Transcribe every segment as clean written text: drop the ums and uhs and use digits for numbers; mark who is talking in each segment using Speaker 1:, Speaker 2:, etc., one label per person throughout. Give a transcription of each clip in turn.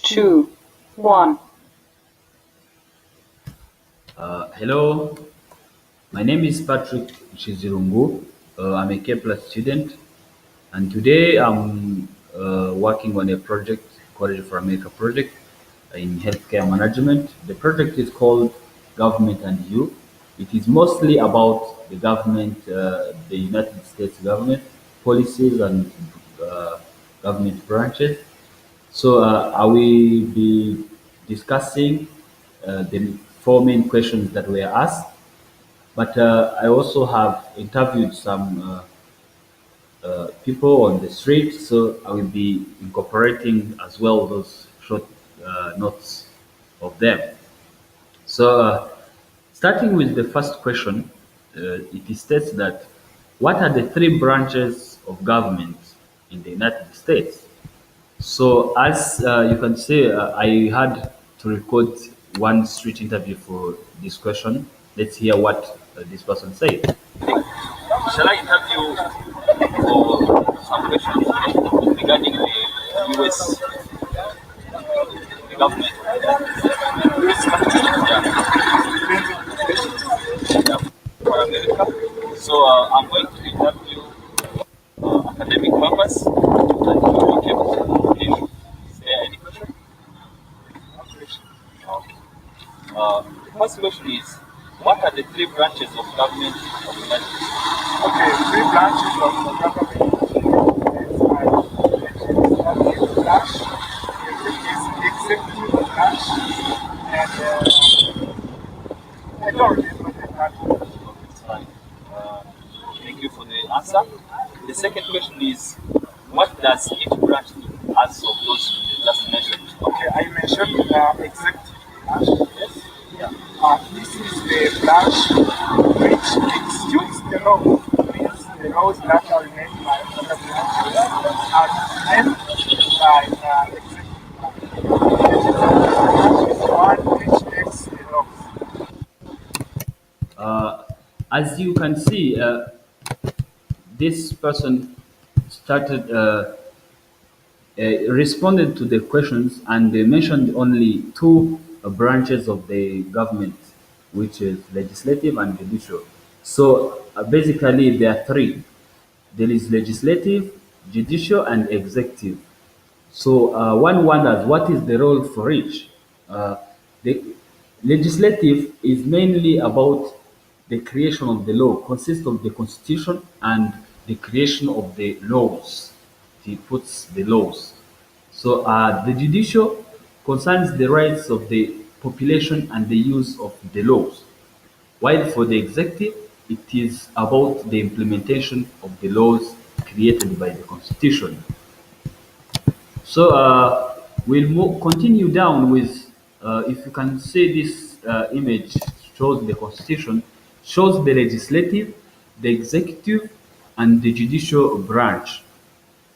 Speaker 1: two, one.
Speaker 2: Hello, my name is Patrick Chizirungu. I'm a K Plus student, and today I'm working on a project, College for America project in healthcare management. The project is called Government and You. It is mostly about the government, the United States government, policies and uh, government branches. So I will be discussing the four main questions that were asked, but I also have interviewed some people on the street, so I will be incorporating as well those short notes of them. So, starting with the first question, it states that what are the three branches of government in the United States? So, as you can see, I had to record one street interview for this question. Let's hear what this person said. Shall I interview for some questions regarding the US government? Yeah, for America. So I'm going to interview academic purpose. And please say any question. Okay. The first question is, what are the three branches of government of the United States?
Speaker 3: Okay, three branches of the government is branch, is executive branch, and I don't remember the branch.
Speaker 2: It's fine. Thank you for the answer. The second question is, what does each branch do as of those you just mentioned?
Speaker 3: Okay, I mentioned executive branch.
Speaker 2: Yes? Yeah.
Speaker 3: This is the branch which executes the law, means the laws that are made by other branches are meant by executive branch. Branch is the one which makes the laws.
Speaker 2: As you can see, this person started responded to the questions, and they mentioned only two branches of the government, which is legislative and judicial. So basically, there are three. There is legislative, judicial, and executive. So one wonders what is the role for each. The legislative is mainly about the creation of the law, consists of the constitution and the creation of the laws. He puts the laws. So the judicial concerns the rights of the population and the use of the laws, while for the executive, it is about the implementation of the laws created by the constitution. So continue down with, if you can see this image shows the constitution, shows the legislative, the executive, and the judicial branch.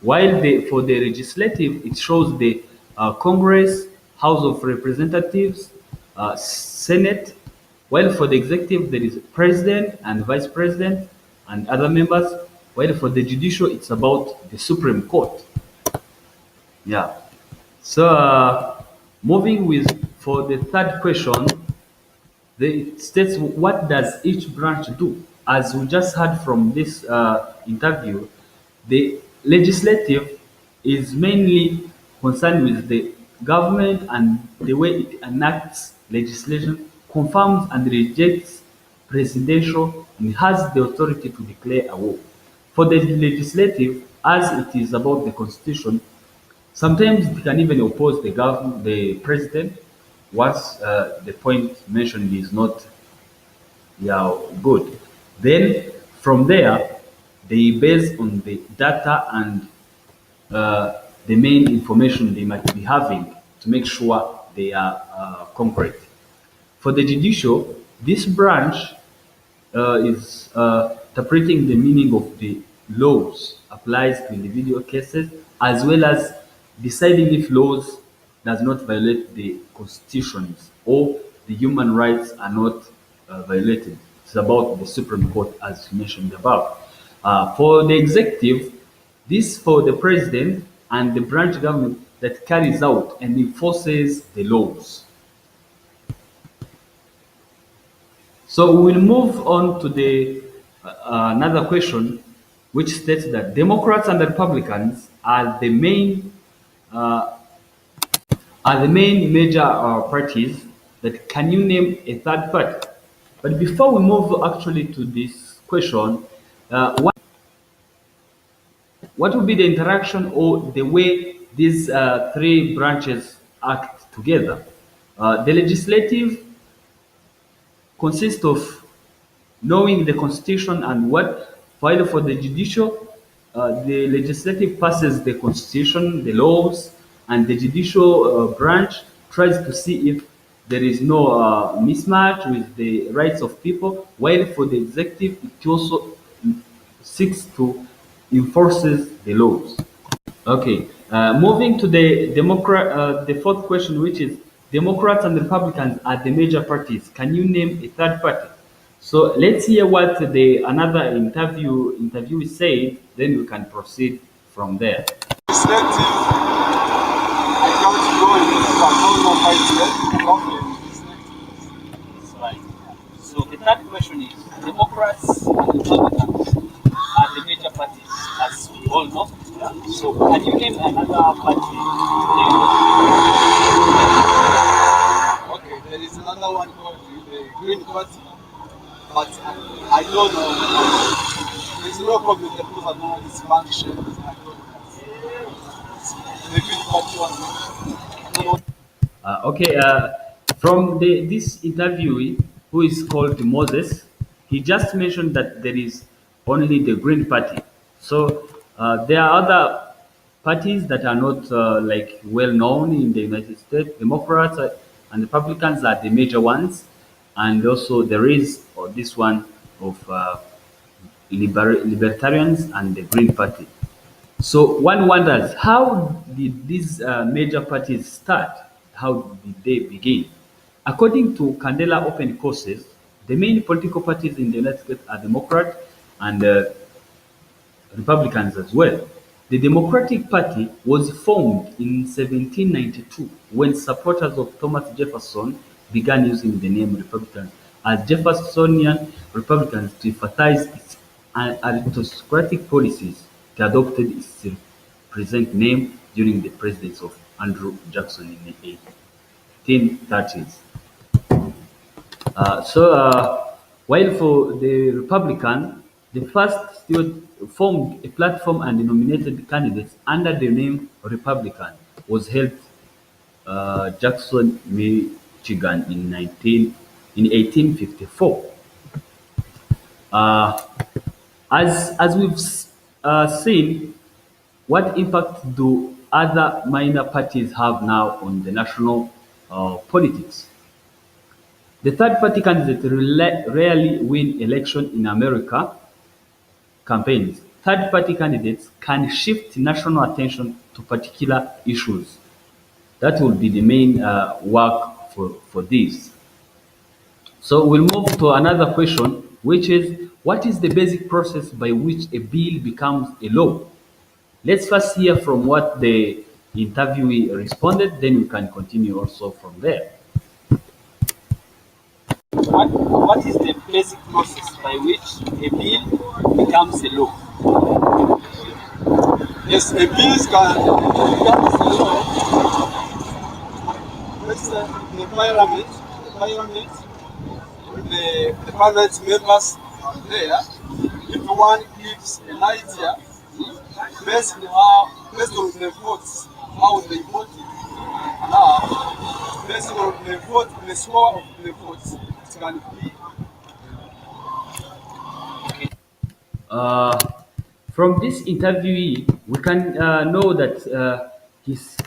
Speaker 2: While for the legislative, it shows the Congress, House of Representatives, Senate. While for the executive, there is president and vice president and other members. While for the judicial, it's about the Supreme Court. Yeah. So moving with for the third question, it states what does each branch do? As we just heard from this interview, the legislative is mainly concerned with the government and the way it enacts legislation, confirms and rejects presidential, and has the authority to declare a war. For the legislative, as it is about the constitution, sometimes they can even oppose the president once the point mentioned is not, yeah, good. Then from there, they base on the data and the main information they might be having to make sure they are concrete. For the judicial, this branch is interpreting the meaning of the laws applies to individual cases, as well as deciding if laws does not violate the constitutions or the human rights are not violated. It's about the Supreme Court, as mentioned above. For the executive, this for the president and the branch government that carries out and enforces the laws. So we will move on to the another question, which states that Democrats and Republicans are the main major parties. That can you name a third party? But before we move actually to this question, what would be the interaction or the way these three branches act together? The legislative consists of knowing the constitution and what, while for the judicial, the legislative passes the constitution, the laws, and the judicial branch tries to see if there is no mismatch with the rights of people, while for the executive it also seeks to enforces the laws. Okay, moving to the fourth question, which is Democrats and Republicans are the major parties. Can you name a third party? So let's hear what the another interviewee said. Then we can proceed from there.
Speaker 3: Legislative, I can't go into a normal fight yet.
Speaker 2: That's right. So the third question is Democrats and Republicans are the major parties, as we all know. Yeah? So can you name another party?
Speaker 3: Okay, there is another one called the Green Party, but I don't know. There's no problem that people know its functions. I don't know. The Green Party one. I don't know.
Speaker 2: Okay, from this interviewee who is called Moses, he just mentioned that there is only the Green Party. So there are other parties that are not like well known in the United States. Democrats and Republicans are the major ones, and also there is this one of libertarians and the Green Party. So one wonders, how did these major parties start? How did they begin? According to Candela Open Courses, the main political parties in the United States are Democrat and Republicans as well. The Democratic Party was formed in 1792 when supporters of Thomas Jefferson began using the name Republican as Jeffersonian Republicans to emphasize its aristocratic policies. It adopted its present name during the presidency of Andrew Jackson in the 1830s. While for the Republican, the first still formed a platform and nominated candidates under the name Republican was held Jackson, Michigan in 1854. Uh, as we've seen, what impact do other minor parties have now on the national politics? The third party candidate rarely win election in America campaigns. Third party candidates can shift national attention to particular issues. That will be the main work for this. So we'll move to another question, which is what is the basic process by which a bill becomes a law? Let's first hear from what the interviewee responded, then we can continue also from there. What is the basic process by which a bill becomes a law?
Speaker 3: Yes, a bill can become a law. Let's say the parliament members are there. If one gives an idea based on the votes, how they voted. Now, based on the vote, the score of the votes, it can be.
Speaker 2: Uh, from this interviewee, we can know that his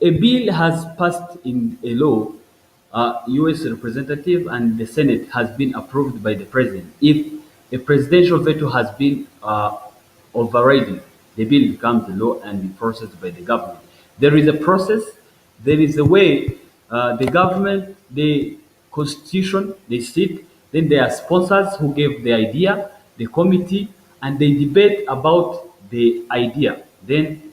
Speaker 2: a bill has passed in a law, U.S. representative and the Senate has been approved by the president. If a presidential veto has been overridden, the bill becomes a law and enforced by the government. There is a process, there is a way the government, the constitution, they sit, then there are sponsors who gave the idea, the committee, and they debate about the idea. Then